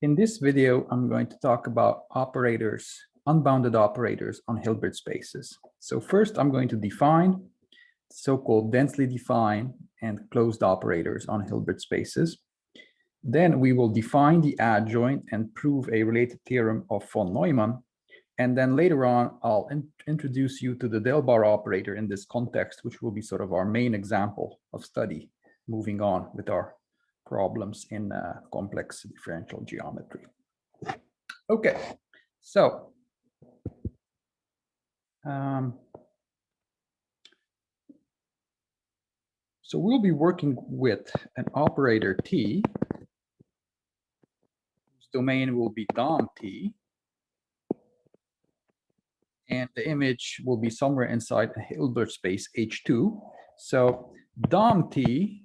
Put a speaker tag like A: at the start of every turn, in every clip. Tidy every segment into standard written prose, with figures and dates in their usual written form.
A: In this video, I'm going to talk about operators, unbounded operators on Hilbert spaces. So first, I'm going to define so-called densely defined and closed operators on Hilbert spaces. Then we will define the adjoint and prove a related theorem of von Neumann. And then later on, I'll introduce you to the Delbar operator in this context, which will be sort of our main example of study, moving on with our problems in complex differential geometry. Okay, so we'll be working with an operator T, whose domain will be dom T, and the image will be somewhere inside a Hilbert space H2. So dom T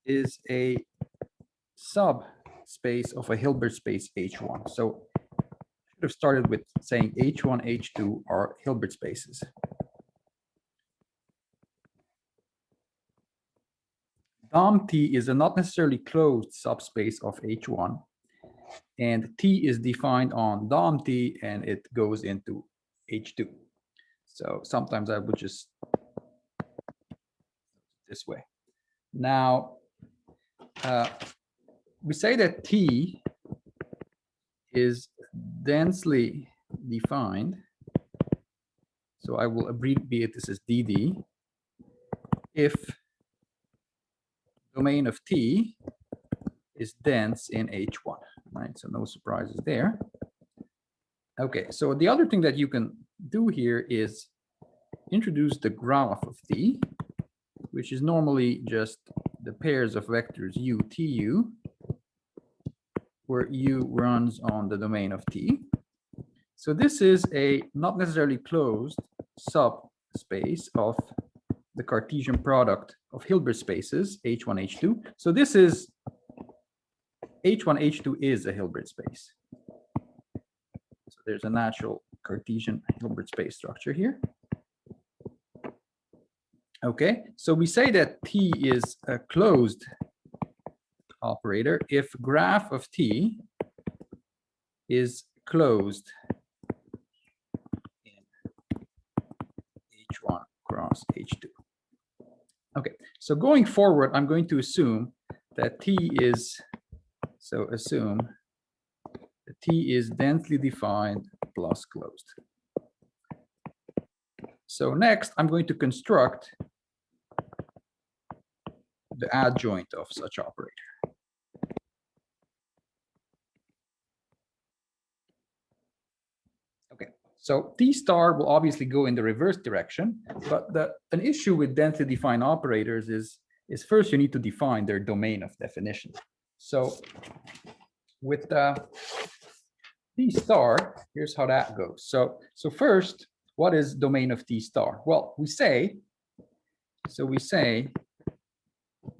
A: is a subspace of a Hilbert space H1. So I should have started with saying H1, H2 are Hilbert spaces. Dom T is a not necessarily closed subspace of H1, and T is defined on dom T, and it goes into H2. So sometimes I would just this way. Now, we say that T is densely defined. So I will abbreviate this as DD. If domain of T is dense in H1, right? So no surprises there. Okay, so the other thing that you can do here is introduce the graph of T, which is normally just the pairs of vectors u, tu, where u runs on the domain of T. So this is a not necessarily closed subspace of the Cartesian product of Hilbert spaces, H1, H2. So this is H1, H2 is a Hilbert space. So there's a natural Cartesian Hilbert space structure here. Okay, so we say that T is a closed operator if graph of T is closed in H1 cross H2. Okay, so going forward, I'm going to assume that T is, so assume that T is densely defined plus closed. So next, I'm going to construct the adjoint of such operator. Okay, so T star will obviously go in the reverse direction, but an issue with densely defined operators is first you need to define their domain of definition. So with T star, here's how that goes. So first, what is domain of T star? Well, we say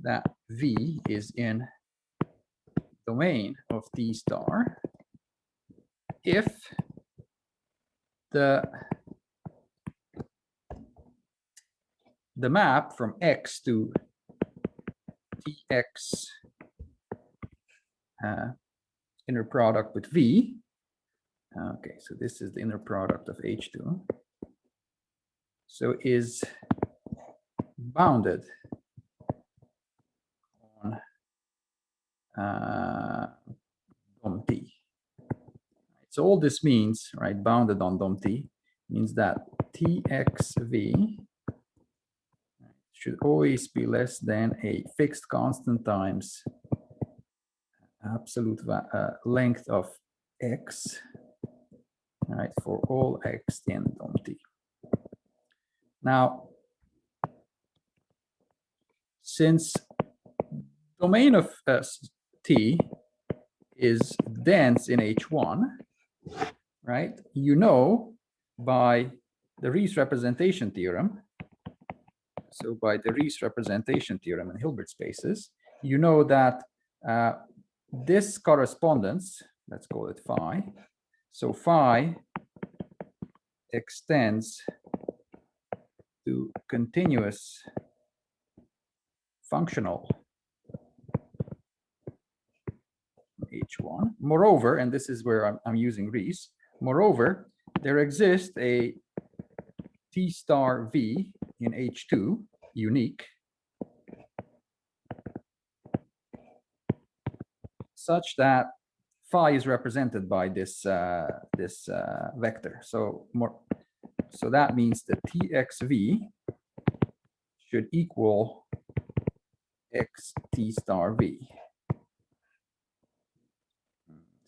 A: that V is in domain of T star if the map from X to Tx inner product with V. Okay, so this is the inner product of H2. So is bounded on dom T. So all this means, right, bounded on dom T, means that Txv should always be less than a fixed constant times absolute length of X, right, for all X in dom T. Now, since domain of T is dense in H1, right? You know by the Ries representation theorem. So by the Ries representation theorem in Hilbert spaces, you know that this correspondence, let's call it phi. So phi extends to continuous functional H1. Moreover, and this is where I'm using Rees, moreover, there exists a T star V in H2, unique, such that phi is represented by this vector. So that means that TXV should equal X T star V.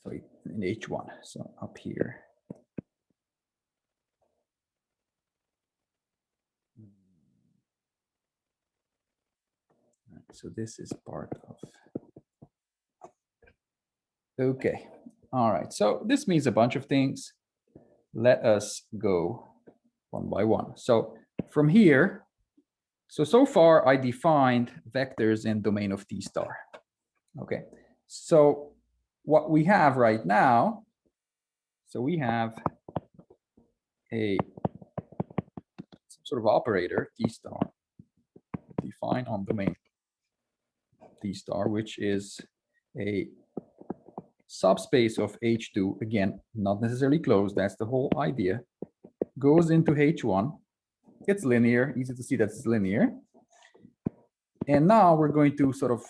A: So in H1, so up here. So this is part of. Okay, all right. So this means a bunch of things. Let us go one by one. So from here, so far I defined vectors in domain of T star. Okay, so what we have right now, so we have some sort of operator T star defined on domain T star, which is a subspace of H2, again, not necessarily closed, that's the whole idea, goes into H1. It's linear, easy to see that it's linear. And now we're going to sort of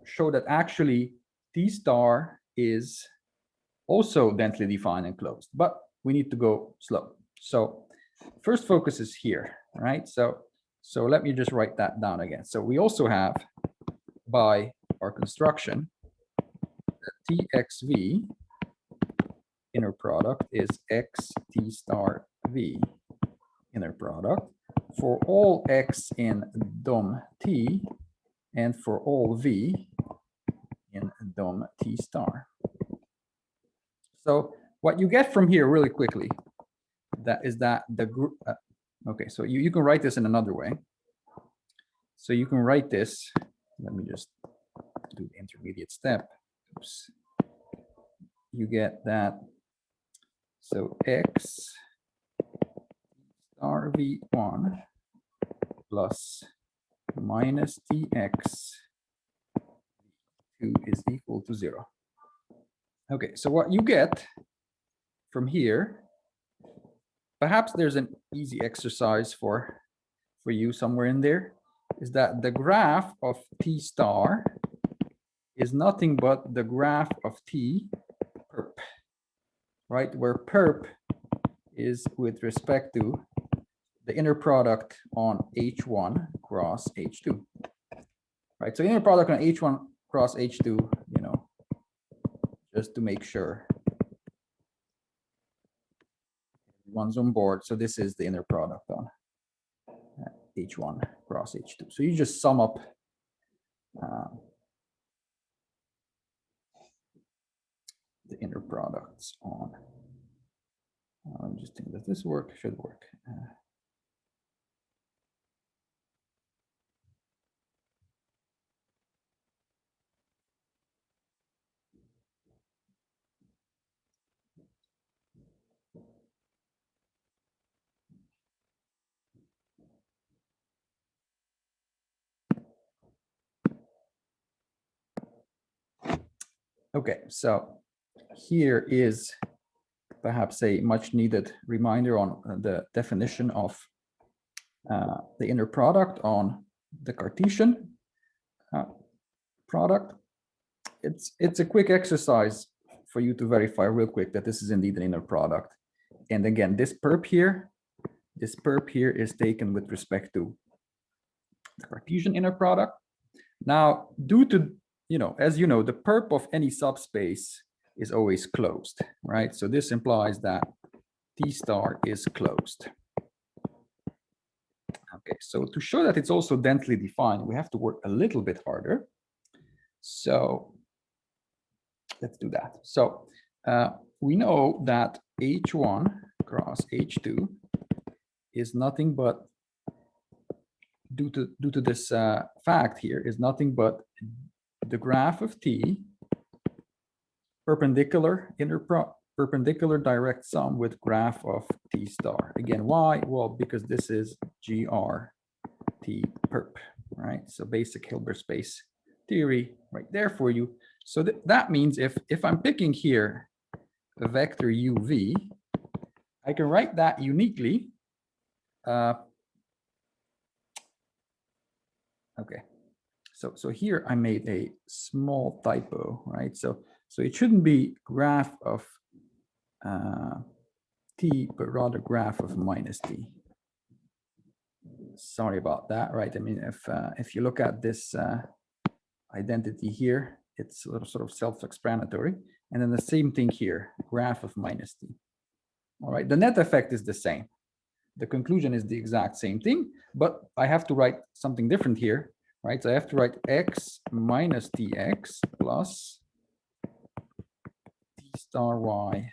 A: show that actually T star is also densely defined and closed, but we need to go slow. So first focus is here, right? So let me just write that down again. So we also have, by our construction, that TXV inner product is X T star V inner product for all X in DOM T and for all V in DOM T star. So what you get from here really quickly, that is that the group, okay, so you can write this in another way. So you can write this, let me just do the intermediate step. Oops. You get that, so X star V1 plus minus TX V2 is equal to 0. Okay, so what you get from here, perhaps there's an easy exercise for you somewhere in there, is that the graph of T star is nothing but the graph of T perp, right? Where perp is with respect to the inner product on H1 cross H2, right? So inner product on H1 cross H2, you know, just to make sure everyone's on board. So this is the inner product on H1 cross H2. So you just sum up the inner products on, I'm just thinking, does this work? Should work. Okay, so here is perhaps a much needed reminder on the definition of the inner product on the Cartesian product. It's a quick exercise for you to verify real quick that this is indeed an inner product. And again, this perp here is taken with respect to the Cartesian inner product. Now, due to, you know, as you know, the perp of any subspace is always closed, right? So this implies that T star is closed. Okay, so to show that it's also densely defined, we have to work a little bit harder. So let's do that. So we know that H1 cross H2 is nothing but, due to this fact here, is nothing but the graph of T perpendicular perpendicular direct sum with graph of T star. Again, why? Well, because this is GR T perp, right? So basic Hilbert space theory right there for you. So that means if I'm picking here a vector uv, I can write that uniquely. Okay, so here I made a small typo, right? So it shouldn't be graph of t, but rather graph of minus t. Sorry about that, right? I mean, if you look at this identity here, it's sort of self-explanatory. And then the same thing here, graph of minus t. All right, the net effect is the same. The conclusion is the exact same thing, but I have to write something different here, right? So I have to write x minus tx plus t star y,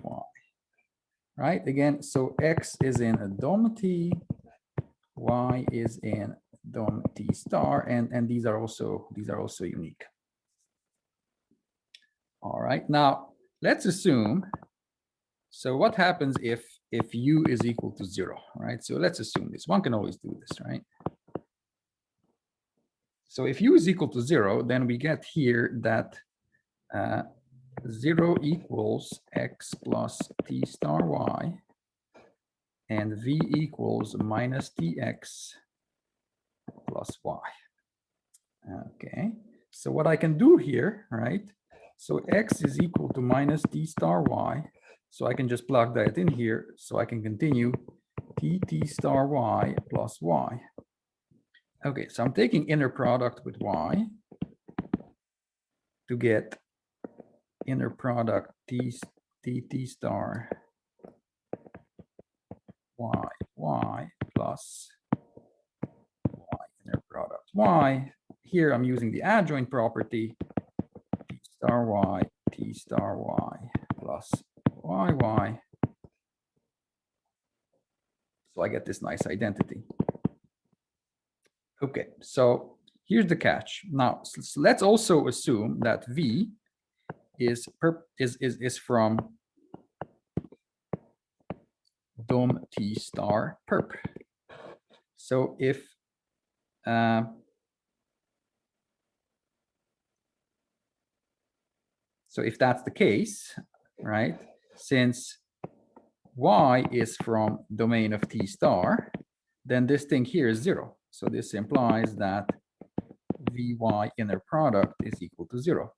A: y, right? Again, so x is in a dom t, y is in dom t star, and these are also unique. All right, now let's assume, so what happens if u is equal to 0, right? So let's assume this. One can always do this, right? So if u is equal to 0, then we get here that 0 equals x plus t star y, and v equals minus tx plus y. Okay, so what I can do here, right? So x is equal to minus t star y. So I can just plug that in here. So I can continue t star y plus y. Okay, so I'm taking inner product with y to get inner product t star y plus y inner product y. Here I'm using the adjoint property t star y plus y. So I get this nice identity. Okay, so here's the catch. Now let's also assume that v is from dom t star perp. So if that's the case, right? Since y is from domain of t star, then this thing here is 0. So this implies that vy inner product is equal to 0.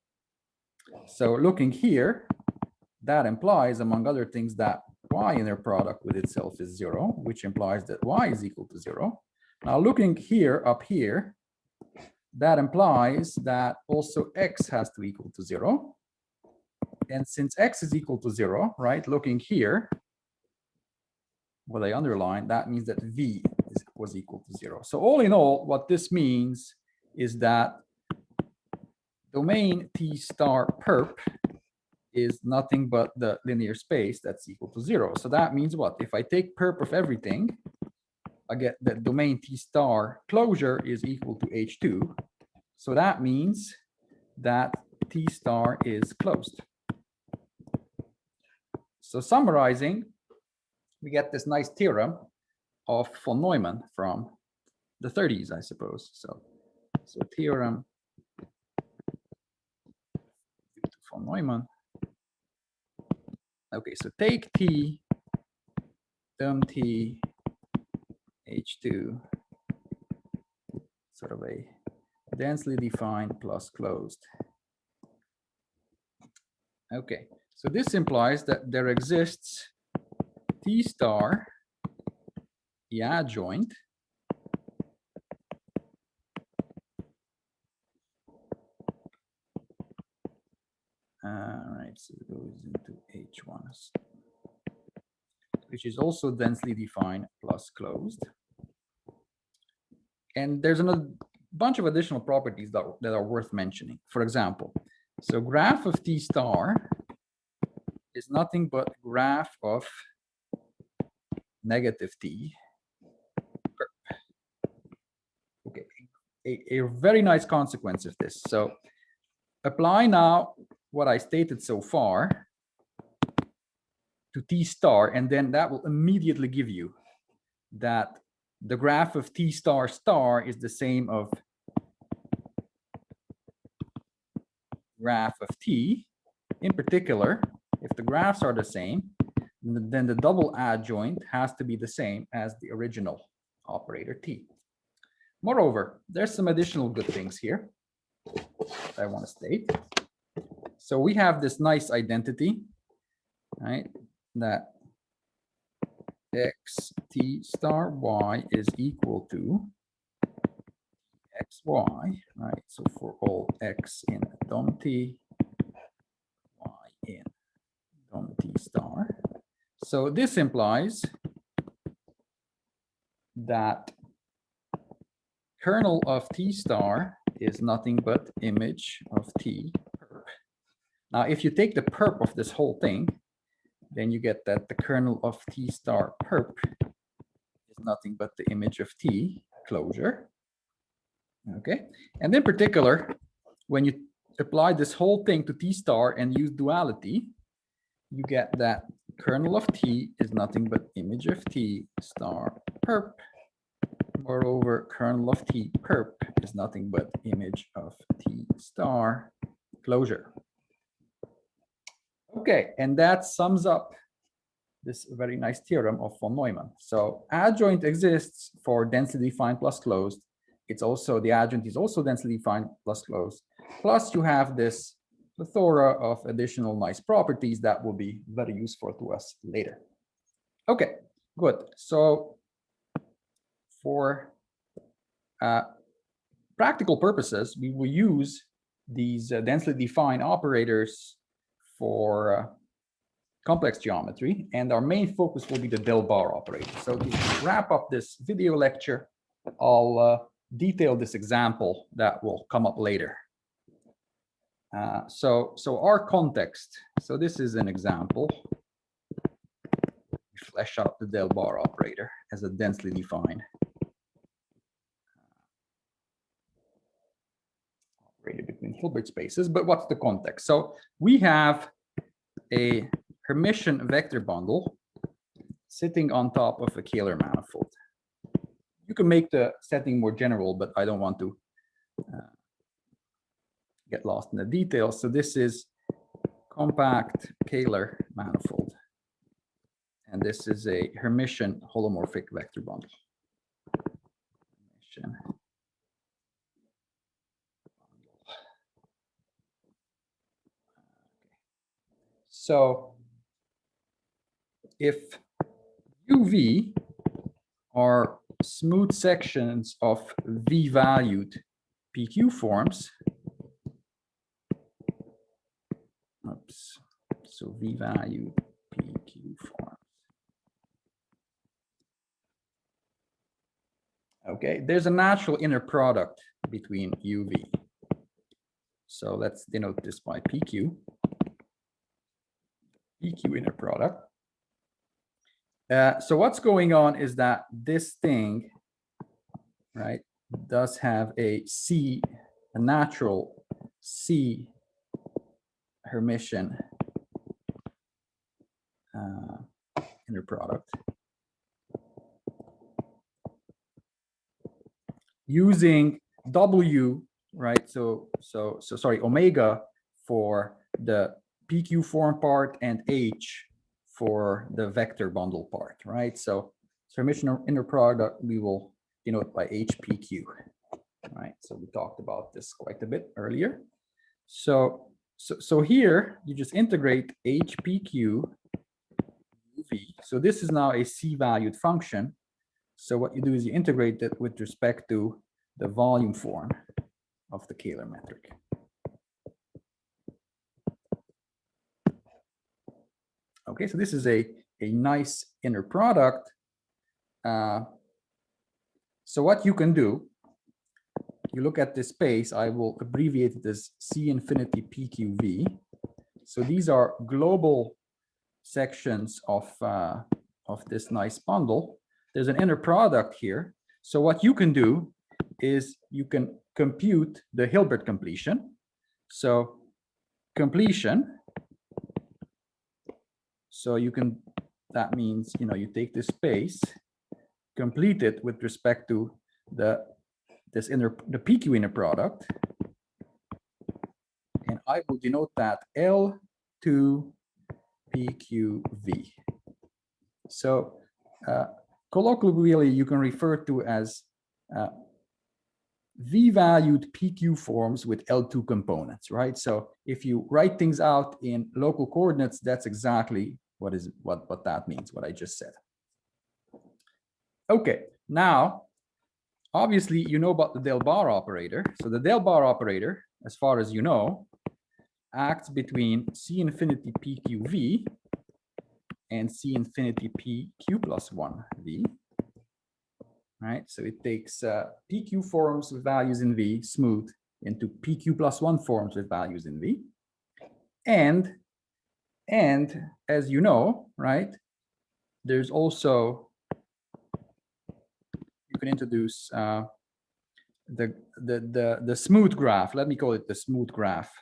A: So looking here, that implies, among other things, that y inner product with itself is 0, which implies that y is equal to 0. Now looking here, up here, that implies that also x has to equal to 0. And since x is equal to 0, right, looking here, what I underlined, that means that v was equal to 0. So all in all, what this means is that domain t star perp is nothing but the linear space that's equal to 0. So that means what? If I take perp of everything, I get that domain t star closure is equal to h2. So that means that t star is closed. So summarizing, we get this nice theorem of von Neumann from the 30s, I suppose. So theorem von Neumann. Okay, so take t, dom t, h2, sort of a densely defined plus closed. Okay, so this implies that there exists t star, the adjoint, right, so it goes into h1, which is also densely defined plus closed. And there's a bunch of additional properties that are worth mentioning. For example, so graph of t star is nothing but graph of negative t. Okay, a very nice consequence of this. So apply now what I stated so far to t star, and then that will immediately give you that the graph of t star star is the same of graph of T, in particular, if the graphs are the same, then the double adjoint has to be the same as the original operator T. Moreover, there's some additional good things here that I want to state. So we have this nice identity, right, that x t star y is equal to xy, right? So for all x in dom t, y in dom t star. So this implies that kernel of t star is nothing but image of t perp. Now, if you take the perp of this whole thing, then you get that the kernel of t star perp is nothing but the image of t closure. Okay, and in particular, when you apply this whole thing to t star and use duality, you get that kernel of t is nothing but image of t star perp. Moreover, kernel of t perp is nothing but image of t star closure. Okay, and that sums up this very nice theorem of von Neumann. So adjoint exists for densely defined plus closed. It's also, the adjoint is also densely defined plus closed. Plus you have this plethora of additional nice properties that will be very useful to us later. Okay, good. So for practical purposes, we will use these densely defined operators for complex geometry, and our main focus will be the del bar operator. So to wrap up this video lecture, I'll detail this example that will come up later. So our context. So this is an example. We flesh out the del bar operator as a densely defined operator between Hilbert spaces. But what's the context? So we have a Hermitian vector bundle sitting on top of a Kähler manifold. You can make the setting more general, but I don't want to get lost in the details. So this is compact Kähler manifold, and this is a Hermitian holomorphic vector bundle. So if UV are smooth sections of V-valued PQ forms, oops, so V-valued PQ forms. Okay, there's a natural inner product between UV. So let's denote this by PQ. PQ inner product. So what's going on is that this thing, right, does have a C, a natural C Hermitian inner product using W, right? So sorry, omega for the PQ form part and H for the vector bundle part, right? So Hermitian inner product we will denote by HPQ, right? So we talked about this quite a bit earlier. So here you just integrate HPQ UV. So this is now a C-valued function. So what you do is you integrate it with respect to the volume form of the Kähler metric. Okay, so this is a nice inner product. So what you can do, you look at this space, I will abbreviate it as C infinity PQV. So these are global sections of this nice bundle. There's an inner product here. So what you can do is you can compute the Hilbert completion. So completion. So you can, that means, you know, you take this space, complete it with respect to the PQ inner product, and I will denote that L2 PQV. So colloquially, you can refer to as V-valued PQ forms with L2 components, right? So if you write things out in local coordinates, that's exactly what that means, what I just said. Okay, now, obviously, you know about the del bar operator. So the del bar operator, as far as you know, acts between C infinity PQV and C infinity PQ plus 1V. Right, so it takes PQ forms with values in V, smooth, into PQ plus 1 forms with values in V. And as you know, right, there's also, you can introduce the smooth graph. Let me call it the smooth graph.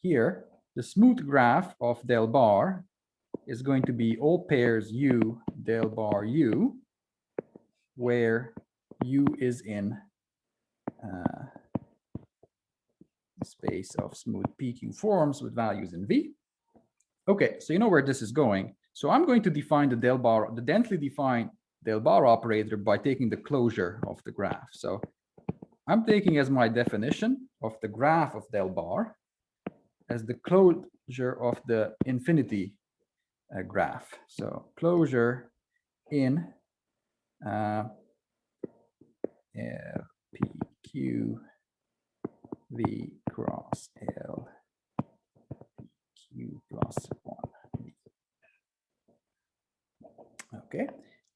A: Here, the smooth graph of del bar is going to be all pairs U del bar U, where U is in space of smooth PQ forms with values in V. Okay, so you know where this is going. So I'm going to define the del bar, the densely defined del bar operator by taking the closure of the graph. So I'm taking as my definition of the graph of del bar as the closure of the infinity graph. So closure in PQ V cross L Q plus 1. Okay,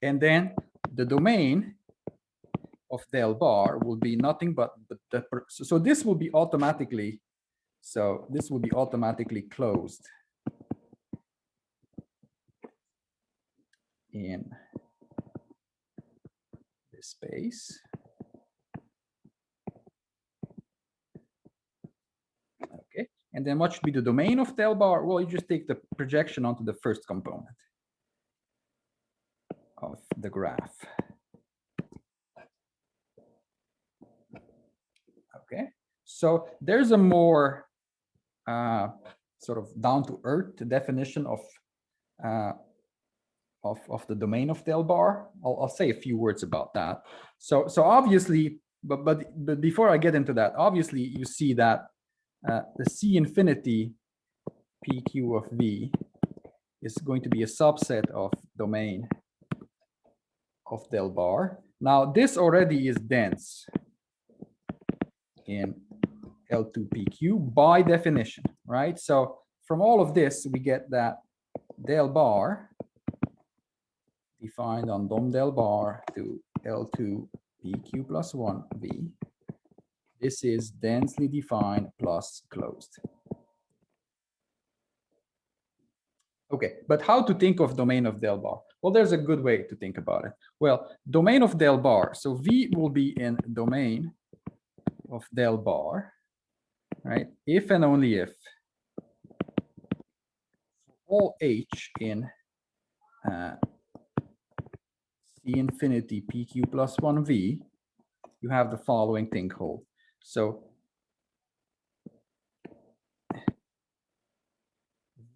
A: and then the domain of del bar will be nothing but so this will be automatically, so this will be automatically closed in this space. Okay, and then what should be the domain of del bar? Well, you just take the projection onto the first component of the graph. Okay, so there's a more sort of down-to-earth definition of the domain of del bar. I'll say a few words about that. So obviously, but before I get into that, obviously you see that the C infinity PQ of V is going to be a subset of domain of del bar. Now this already is dense in L2 PQ by definition, right? So from all of this, we get that del bar defined on dom del bar to L2 PQ plus 1V. This is densely defined plus closed. Okay, but how to think of domain of del bar? Well, there's a good way to think about it. Well, domain of del bar. So V will be in domain of del bar, right? If and only if all H in C infinity PQ plus 1V, you have the following thing hold. So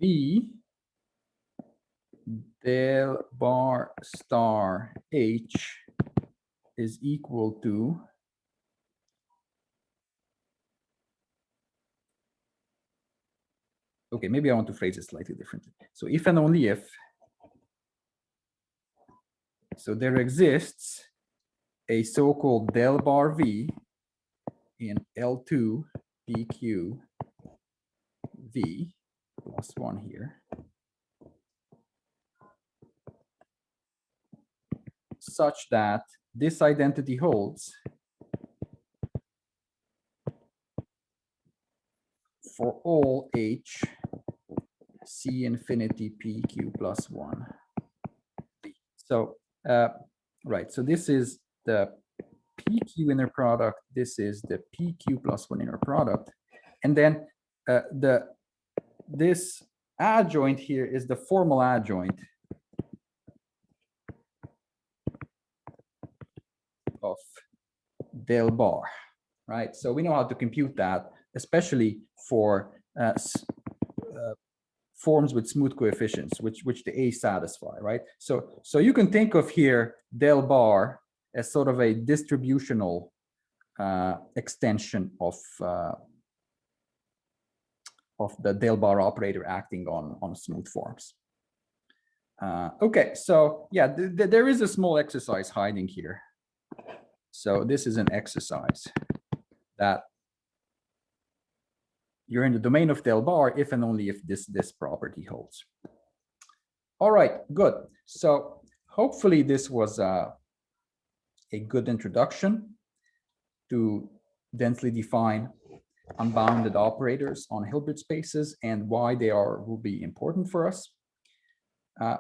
A: V del bar star H is equal to okay, maybe I want to phrase it slightly differently. So if and only if, so there exists a so-called del bar V in L2 PQ V plus 1 here, such that this identity holds for all H C infinity PQ plus 1. So, right, so this is the PQ inner product, this is the PQ plus 1 inner product, and then this adjoint here is the formal adjoint of del bar, right? So we know how to compute that, especially for forms with smooth coefficients, which the A satisfy, right? So you can think of here del bar as sort of a distributional extension of the del bar operator acting on smooth forms. Okay, so yeah, there is a small exercise hiding here. So this is an exercise that you're in the domain of del bar if and only if this property holds. All right, good. So hopefully this was a good introduction to densely define unbounded operators on Hilbert spaces and why they will be important for us.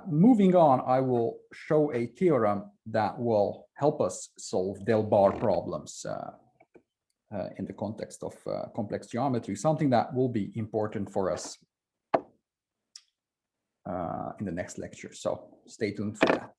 A: Moving on, I will show a theorem that will help us solve del bar problems in the context of complex geometry, something that will be important for us in the next lecture. So stay tuned for that.